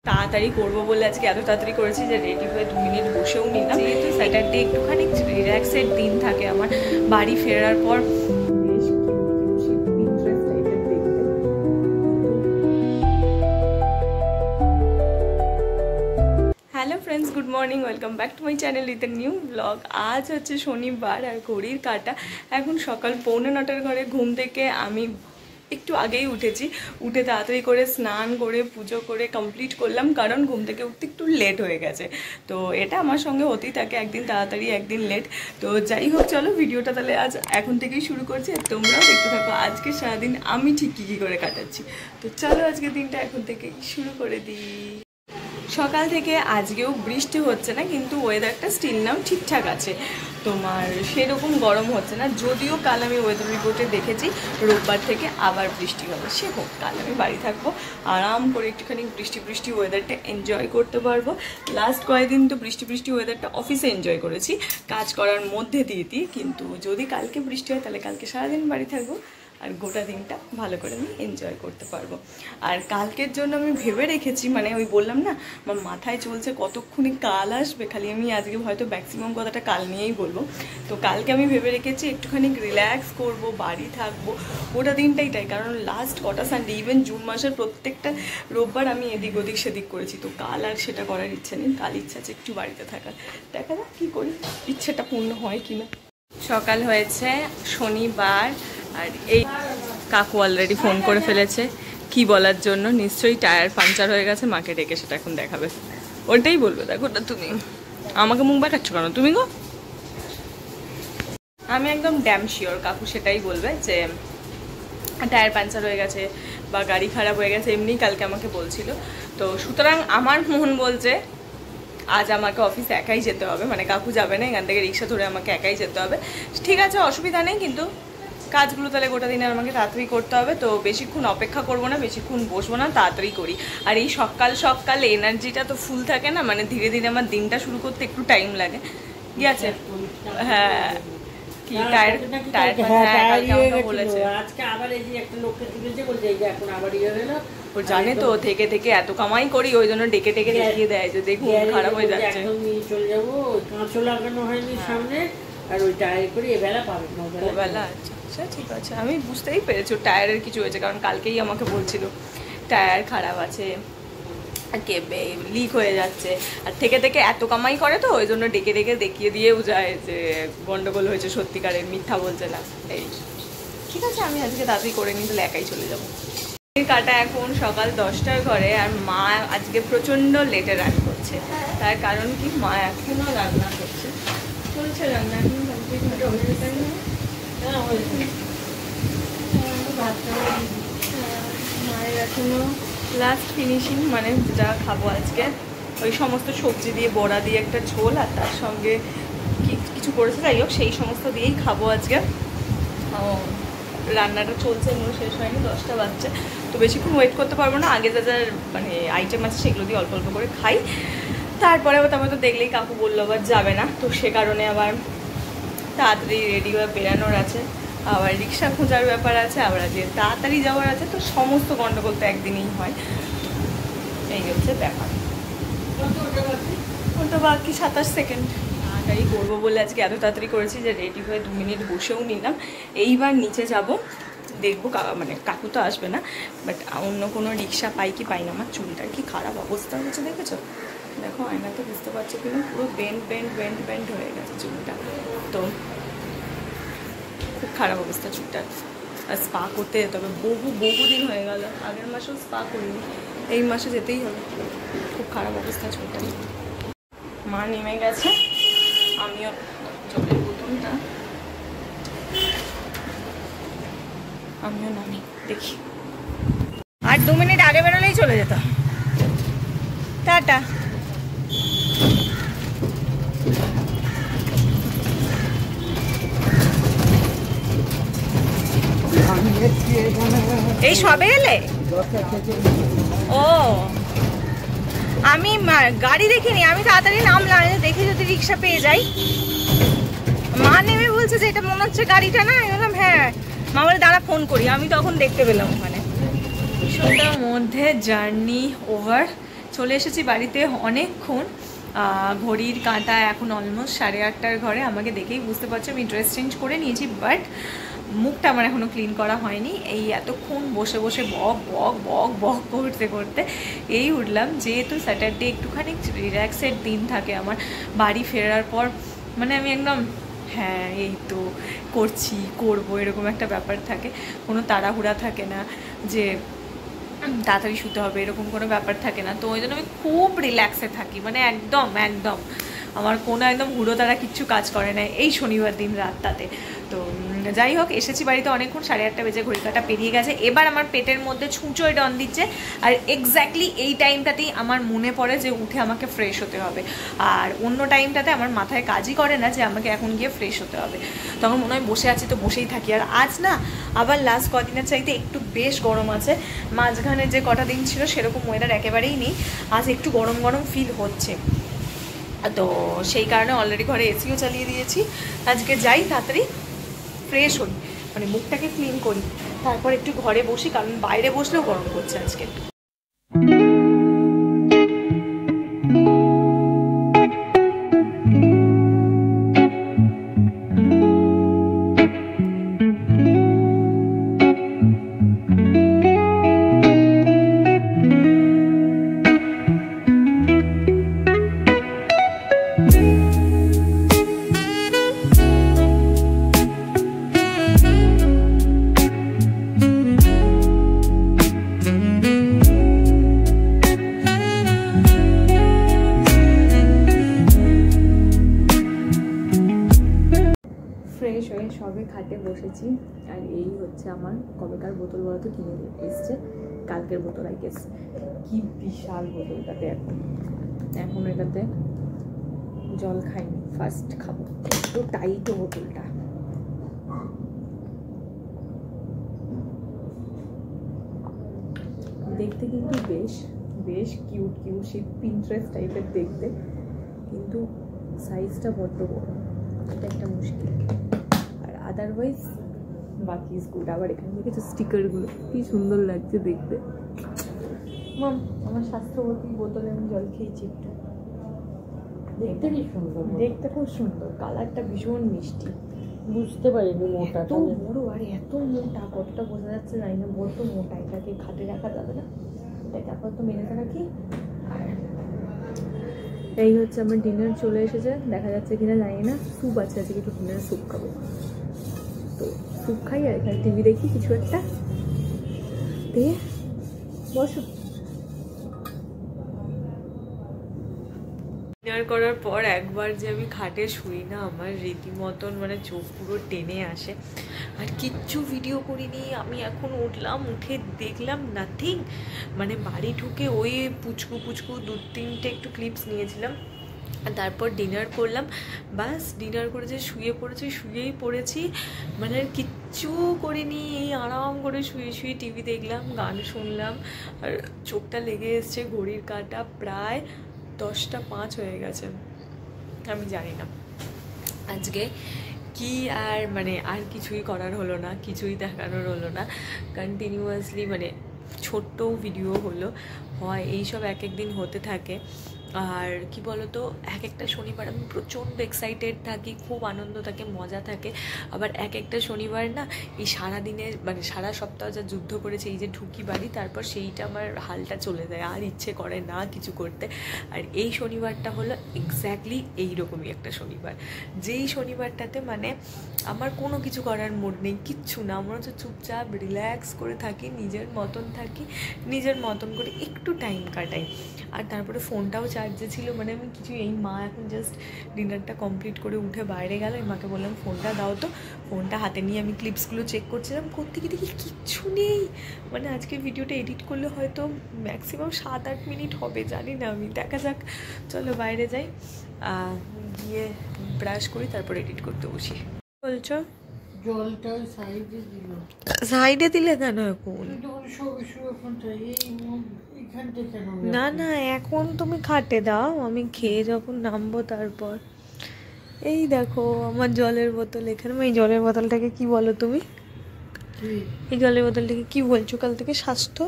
তাড়াতাড়ি করবো বলে আজকে এত তাড়াতাড়ি করেছি যে রেডি হয়ে 2 মিনিট বসেও নিলাম। যেহেতু স্যাটারডে একটুখানি রিল্যাক্সের দিন থাকে আমার, বাড়ি ফেরার পর বেশ ইন্টারেস্ট টাইপের দেখতে। Hello friends, good morning, welcome back to my channel with a new blog. আজ হচ্ছে শনিবার আর ঘড়ির কাঁটা এখন সকাল 8:45 ঘরে। ঘুম থেকে আমি একটু আগেই উঠেছি, উঠে তাড়াতাড়ি করে স্নান করে পুজো করে কমপ্লিট করলাম, কারণ ঘুম থেকে উঠতে একটু লেট হয়ে গেছে। তো এটা আমার সঙ্গে হতেই থাকে, একদিন তাড়াতাড়ি একদিন লেট। তো যাই হোক, চলো ভিডিওটা তাহলে আজ এখন থেকেই শুরু করছি, আর তোমরাও দেখতে থাকো আজকে সারাদিন আমি ঠিক কী করে কাটাচ্ছি। তো চলো আজকে দিনটা এখন থেকেই শুরু করে দিই। সকাল থেকে আজকেও বৃষ্টি হচ্ছে না, কিন্তু ওয়েদারটা স্টিল নাও ঠিকঠাক আছে, তোমার সেরকম গরম হচ্ছে না। যদিও কাল আমি ওয়েদার রিপোর্টে দেখেছি রোববার থেকে আবার বৃষ্টি হবে, সে হোক, কাল আমি বাড়ি থাকবো, আরাম করে একটুখানি বৃষ্টি ওয়েদারটা এনজয় করতে পারবো। লাস্ট কয়েকদিন তো বৃষ্টি ওয়েদারটা অফিসে এনজয় করেছি কাজ করার মধ্যে দিয়ে, কিন্তু যদি কালকে বৃষ্টি হয় তাহলে কালকে সারাদিন বাড়ি থাকবো আর গোটা দিনটা ভালো করে আমি এনজয় করতে পারবো। আর কালকের জন্য আমি ভেবে রেখেছি, মানে ওই বললাম না আমার মাথায় চলছে কতক্ষণই কাল আসবে, খালি আমি আজকে হয়তো ম্যাক্সিমাম কথাটা কাল নিয়েই বলবো। তো কালকে আমি ভেবে রেখেছি একটুখানি রিল্যাক্স করব, বাড়ি থাকবো গোটা দিনটাই, কারণ লাস্ট কটা সানডে ইভেন জুন মাসের প্রত্যেকটা রোববার আমি এদিক ওদিক সেদিক করেছি। তো কাল আর সেটা করার ইচ্ছে নেই, কাল ইচ্ছা আছে একটু বাড়িতে থাকার। দেখা যাক কী করি, ইচ্ছেটা পূর্ণ হয় কিনা। সকাল হয়েছে শনিবার, আর এই কাকু অলরেডি ফোন করে ফেলেছে কি বলার জন্য, নিশ্চয়ই টায়ার পাঞ্চার হয়ে গেছে, মাকে ডেকে সেটা এখন দেখাবে। ওটাই বলবে, দেখো না তুমি আমাকে মুখ দেখাচ্ছ কেন তুমি গো। আমি একদম ড্যাম শিওর কাকু সেটাই বলবে যে টায়ার পাঞ্চার হয়ে গেছে বা গাড়ি খারাপ হয়ে গেছে, এমনি কালকে আমাকে বলছিল। তো সুতরাং আমার মন বলছে আজ আমাকে অফিসে একাই যেতে হবে, মানে কাকু যাবে না, এখান থেকে রিক্সা ধরে আমাকে একাই যেতে হবে। ঠিক আছে, অসুবিধা নেই, কিন্তু কাজগুলো তাহলে গোটা দিনে আমাকে তাড়াতাড়ি করতে হবে। তো বেশিক্ষণ অপেক্ষা করবো না, বেশিক্ষণ বসবো না, তাড়াতাড়ি করি। আর এই সকাল এনার্জিটা তো ফুল থাকে না, মানে ধীরে ধীরে আমার দিনটা শুরু করতে একটু টাইম লাগে। ঠিক আছে, হ্যাঁ কি টায়ার বলেছে আজকে আবার এই যে একটা লোককে তুলেছে, বলছে এই যে এখন আবার ইয়ে হলো। ও জানে তো থেকে থেকে এত কামাই করি, ওই জন্য ডেকে দেখিয়ে দেয় যে দেখুন খারাপ হয়ে যাচ্ছে, চলে যাবো। কাঁচও লাগানো হয়নি সামনে, আর ওই টায়ার করে এবেলা পাবে না, ওবেলা। আচ্ছা ঠিক আছে, আমি বুঝতেই পেরেছি টায়ারের কিছু হয়েছে, কারণ কালকেই আমাকে বলছিল টায়ার খারাপ আছে, লিক হয়ে যাচ্ছে। আর থেকে এত কামাই করে তো ওই জন্য ডেকে দেখিয়ে দিয়েও যায় যে গন্ডগোল হয়েছে, সত্যিকারের, মিথ্যা বলছে না। এই ঠিক আছে, আমি আজকে তাড়াতাড়ি করে নিই, তাহলে একাই চলে যাবো। কাটা এখন সকাল 10টার ঘরে, আর মা আজকে প্রচণ্ড লেটে রান্না করছে। তার কারণ কি, মা এখনও রান্না করছে, চলছে রান্না এখন মায়ের এখনো লাস্ট ফিনিশিং, মানে যা খাবো আজকে ওই সমস্ত সবজি দিয়ে বড়া দিয়ে একটা ঝোল, আর তার সঙ্গে কিছু করেছে, যাই হোক সেই সমস্ত দিয়েই খাবো আজকে। রান্নাটা চলছে, এগুলো শেষ হয়নি, 10টা বাজছে, তো বেশিক্ষণ ওয়েট করতে পারবো না। আগে যা মানে আইটেম আছে সেগুলো দিয়ে অল্প অল্প করে খাই, তারপরে আবার তারপরে তো দেখলেই কাকু বললো আবার যাবে না, তো সে কারণে আবার তাড়াতাড়ি রেডি হয়ে বেরানোর আছে, আবার রিক্সা খোঁজার ব্যাপার আছে, আবার আজকে তাড়াতাড়ি যাওয়ার আছে। তো সমস্ত গন্ডগোল তো একদিনেই হয়, এই হচ্ছে ব্যাপার। ওটা বাকি 27 সেকেন্ড। তাড়াতাড়ি করবো বলে আজকে এত তাড়াতাড়ি করেছি যে রেডি হয়ে 2 মিনিট বসেও নিলাম। এইবার নিচে যাব, দেখবো মানে কাকু তো আসবে না, বাট অন্য কোনো রিক্সা পাই কি পাই না। আমার চুলটার কি খারাপ অবস্থা হয়েছে দেখেছো, দেখো আয়নাতে বুঝতে পারছো কিনা, পুরো বেন্ড হয়ে গেছে চুলটা, তো খুব খারাপ অবস্থা চুলটার। আর স্পা করতে যেতে হবে, বহুদিন হয়ে গেল, আগের মাসেও স্পা করিনি, এই মাসে যেতেই হবে। খুব খারাপ অবস্থা চুলটা। মা নেমে গেছে, আমিও জলের বোতলটা আমিও নামি, দেখি। আর 2 মিনিট আগে বেরোলেই চলে যেত। টাটা। এই সবে এলে? ও আমি গাড়ি দেখিনি, আমি তাড়াতাড়ি নামলাম, দেখি যদি রিক্সা পেয়ে যাই। মা নেমে বলছে যে এটা মনে হচ্ছে গাড়িটা না, আমি বললাম হ্যাঁ। মা বলে দাঁড়া ফোন করি, আমি তখন দেখতে পেলাম ওখানে। সন্ধ্যার মধ্যে জার্নি ওভার, চলে এসেছি বাড়িতে অনেকক্ষণ। ঘড়ির কাঁটা এখন অলমোস্ট 8:30টার ঘরে। আমাকে দেখেই বুঝতে পারছো আমি ড্রেস চেঞ্জ করে নিয়েছি, বাট মুখটা আমার এখনও ক্লিন করা হয়নি। এই এতক্ষণ বসে বসে বক বক বক বক করতে করতে এই উঠলাম। যেহেতু স্যাটারডে একটুখানি রিল্যাক্সের দিন থাকে আমার বাড়ি ফেরার পর, মানে আমি একদম হ্যাঁ এই তো করবো এরকম একটা ব্যাপার থাকে, কোনো তাড়াহুড়া থাকে না যে তাড়াতাড়ি শুতে হবে, এরকম কোনো ব্যাপার থাকে না। তো ওই জন্য আমি খুব রিল্যাক্সে থাকি, মানে একদম একদম আমার কোনো একদম হুড়ো তারা কিচ্ছু কাজ করে না এই শনিবার দিন রাতটাতে। তো যাই হোক, এসেছি বাড়িতে অনেকক্ষণ, 8:30 বেজে ঘড়ি কাঁটা পেরিয়ে গেছে। এবার আমার পেটের মধ্যে ছুঁচোয় ডন দিচ্ছে, আর এক্স্যাক্টলি এই টাইমটাতেই আমার মনে পড়ে যে উঠে আমাকে ফ্রেশ হতে হবে। আর অন্য টাইমটাতে আমার মাথায় কাজই করে না যে আমাকে এখন গিয়ে ফ্রেশ হতে হবে, তখন মনে হয় বসে আছি তো বসেই থাকি। আর আজ না আবার লাস্ট কদিনের চাইতে একটু বেশ গরম আছে, মাঝখানে যে কটা দিন ছিল সেরকম ওয়েদার একেবারেই নেই। আজ একটু গরম গরম ফিল হচ্ছে, তো সেই কারণে অলরেডি ঘরে এসিও চালিয়ে দিয়েছি। আজকে যাই তাড়াতাড়ি ফ্রেশ হই, মানে মুখটাকে ক্লিন করি, তারপর একটু ঘরে বসি, কারণ বাইরে বসলেও গরম করছে আজকে। ফ্রেশ হয়ে সবে খাটে বসেছি, আর এই হচ্ছে আমার কবেকার বোতল বলা তো কিনে এসছে, কালকের বোতল আই গেস। কি বিশাল বোতলটাতে, এখন এটাতে জল খাইনি, ফার্স্ট খাবো। তো টাইটও বোতলটা, দেখতে কিন্তু বেশ বেশ কিউট কিউট, সেই পিন্টারেস্ট টাইপের দেখতে, কিন্তু সাইজটা বড্ড বড়, এটা একটা মুশকিল। আর আদারওয়াইজ বাকি ইজ গুড। আবার এখানে দেখেছো স্টিকারগুলো কি সুন্দর লাগছে দেখতে। মাম, আমার স্বাস্থ্যবতী বোতলে আমি জল খেয়েছি একটু, দেখতে কি সুন্দর, দেখতে খুব সুন্দর, কালারটা ভীষণ মিষ্টি। বুঝতে পারিনি মোটা, এত বড় আর এত মোটা, কতটা বোঝা যাচ্ছে জানি না, বড্ড মোটা। এটাকে খাটে রাখা যাবে না, এটাকে আপাতত মেরেতে রাখি। আর এই হচ্ছে আমার ডিনার চলে এসেছে, দেখা যাচ্ছে কিনা জানি না। স্যুপ আছে, আজকে একটু ডিনার স্যুপ খাবো, তো স্যুপ খাই আর এখানে টিভি দেখি কিছু একটা। দিয়ে বসো। ডিনার করার পর একবার যে আমি খাটে শুই না, আমার রীতিমতন মানে চোখ পুরো টেনে আসে। আর কিচ্ছু ভিডিও করিনি আমি, এখন উঠলাম, উঠে দেখলাম নাথিং। মানে বাড়ি ঢুকে ওই পুচকু 2-3টে একটু ক্লিপস নিয়েছিলাম, আর তারপর ডিনার করলাম, বাস ডিনার করে যে শুয়েই পড়েছি। মানে আর কিচ্ছু করিনি, এই আরাম করে শুয়ে টিভি দেখলাম, গান শুনলাম, আর চোখটা লেগে এসছে। ঘড়ির কাঁটা প্রায় 10:05 হয়ে গেছে। আমি জানি না আজকে কি, আর মানে আর কিছুই করার হলো না, কিছুই দেখানোর হলো না। কন্টিনিউয়াসলি মানে ছোট্ট ভিডিও হলো হয়, এইসব এক একদিন হতে থাকে। আর কি বলতো, এক একটা শনিবার আমি প্রচণ্ড এক্সাইটেড থাকি, খুব আনন্দ থাকে, মজা থাকে। আবার এক একটা শনিবার না, এই সারাদিনে মানে সারা সপ্তাহ যা যুদ্ধ করেছে, এই যে ঢুকি বাড়ি, তারপর সেইটা আমার হালটা চলে যায়, আর ইচ্ছে করে না কিছু করতে। আর এই শনিবারটা হলো এক্স্যাক্টলি এইরকমই একটা শনিবার, যেই শনিবারটাতে মানে আমার কোনো কিছু করার মুড নেই, কিচ্ছু না, আমরা হচ্ছে চুপচাপ রিল্যাক্স করে থাকি, নিজের মতন থাকি, নিজের মতন করে একটু টাইম কাটাই। আর তারপরে ফোনটাও চার্জে ছিল, মানে আমি কিছু, এই মা এখন জাস্ট ডিনারটা কমপ্লিট করে উঠে বাইরে গেল, এই মাকে বললাম ফোনটা দাও তো। ফোনটা হাতে নিয়ে আমি ক্লিপসগুলো চেক করছিলাম, করতে গিয়ে দেখি কিচ্ছু নেই। মানে আজকের ভিডিওটা এডিট করলে হয়তো ম্যাক্সিমাম 7-8 মিনিট হবে, জানি না আমি, দেখা যাক। চলো বাইরে যাই, গিয়ে ব্রাশ করি, তারপর এডিট করতে বসি। বলছো জলটা সাইডে দিল, সাইডে দিলে কেন এখন? না না, এখন তুমি খাটে দাও, আমি খেয়ে যখন নামবো তারপর। এই দেখো আমার জলের বোতল এখানে। এই জলের বোতলটাকে কি বলো তুমি? এই জলের বোতলটাকে কি বলছো কাল থেকে? স্বাস্থ্য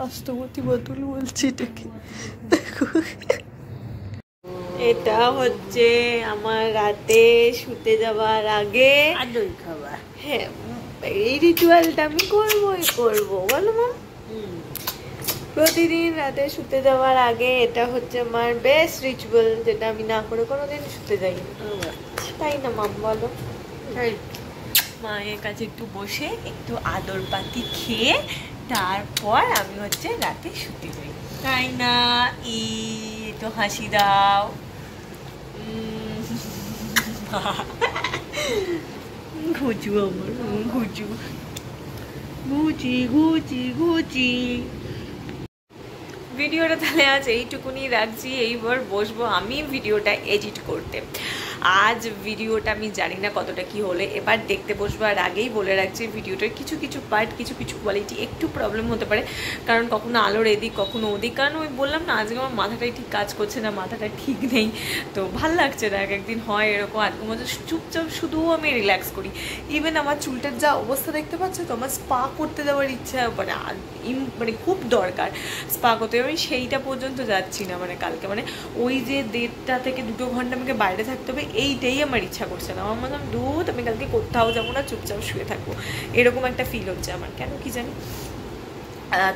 হস্তমতি বাতুল বলছি এটাকে। দেখো এটা হচ্ছে আমার রাতে শুতে যাওয়ার আগে আদর খাবার। হ্যাঁ, এই রিচুয়ালটা আমি করবো বলো মা। প্রতিদিন রাতে শুতে যাওয়ার আগে এটা হচ্ছে আমার বেস্ট রিচুয়াল, যেটা আমি না করে কোনোদিন শুতে যাই না, তাই না মাম বলো? মায়ের কাছে একটু বসে একটু আদর পাতি খেয়ে তারপর আমি হচ্ছে রাতে শুতে যাই, তাই না? তো হাসি দাও। ঘুচু আমার ঘুচু ঘুচি ঘুচি ঘুচি। ভিডিওটা তাহলে আজ এইটুকুনি রাখছি, এইবার বসবো আমি ভিডিওটা এডিট করতে। আজ ভিডিওটা আমি জানি না কতটা কি হলে, এবার দেখতে বসবো। আর আগেই বলে রাখছি ভিডিওটার কিছু কিছু পার্ট, কিছু কিছু কোয়ালিটি একটু প্রবলেম হতে পারে, কারণ কখনো আলোর এদিক কখনো ওদিক, কারণ ওই বললাম না আজকে আমার মাথাটাই ঠিক কাজ করছে না, মাথাটা ঠিক নেই, তো ভাল লাগছে না। একদিন হয় এরকম, আজকে মধ্যে চুপচাপ শুধু আমি রিল্যাক্স করি। ইভেন আমার চুলটার যা অবস্থা দেখতে পাচ্ছ তো, আমার স্পা করতে দেওয়ার ইচ্ছা মানে খুব দরকার স্পা করতে, আমি সেইটা পর্যন্ত যাচ্ছি না। মানে কালকে মানে ওই যে 1.5 থেকে 2 ঘন্টা আমাকে বাইরে থাকতে হবে, এইটাই আমার ইচ্ছা করছে না। আমার মনে হয় দুধ আমি কালকে কোথাও যাবো না, চুপচাপ শুয়ে থাকবো, এরকম একটা ফিল হচ্ছে আমার, কেন কি জানি।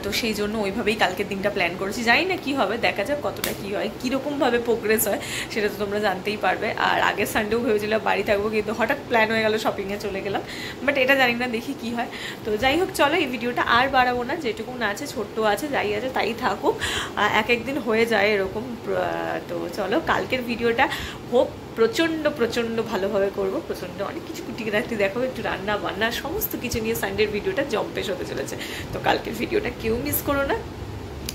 তো সেই জন্য ওইভাবেই কালকের দিনটা প্ল্যান করেছি। জানি না কী হবে, দেখা যাক কতটা কী হয়, কীরকমভাবে প্রোগ্রেস হয় সেটা তো তোমরা জানতেই পারবে। আর আগের সানডেও ভেবেছিলাম বাড়ি থাকবো, কিন্তু হঠাৎ প্ল্যান হয়ে গেল শপিংয়ে চলে গেলাম, বাট এটা জানি না, দেখি কী হয়। তো যাই হোক, চলো এই ভিডিওটা আর বাড়াবো না, যেটুকু না আছে ছোট্ট আছে, যাই আছে তাই থাকুক, এক একদিন হয়ে যায় এরকম। তো চলো কালকের ভিডিওটা হোক প্রচণ্ড প্রচণ্ড ভালোভাবে করবো, প্রচণ্ড অনেক কিছু কুটিকাটি দেখো, একটু রান্না বান্না সমস্ত কিছু নিয়ে সানডের ভিডিওটা জম্পেশ হতে চলেছে। তো কালকের ভিডিওটা কেউ মিস করো না।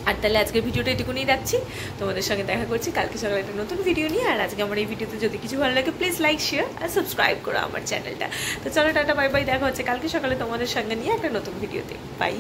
আর তাহলে আজকের ভিডিওটা এটুকুনি রাখছি, তোমাদের সঙ্গে দেখা করছি কালকে সকালে একটা নতুন ভিডিও নিয়ে। আর আজকে আমার এই ভিডিওতে যদি কিছু ভালো লাগে প্লিজ লাইক শেয়ার আর সাবস্ক্রাইব করো আমার চ্যানেলটা। তো চলো টাটা বাই বাই, দেখা হচ্ছে কালকে সকালে তোমাদের সঙ্গে নিয়ে একটা নতুন ভিডিওতে। বাই।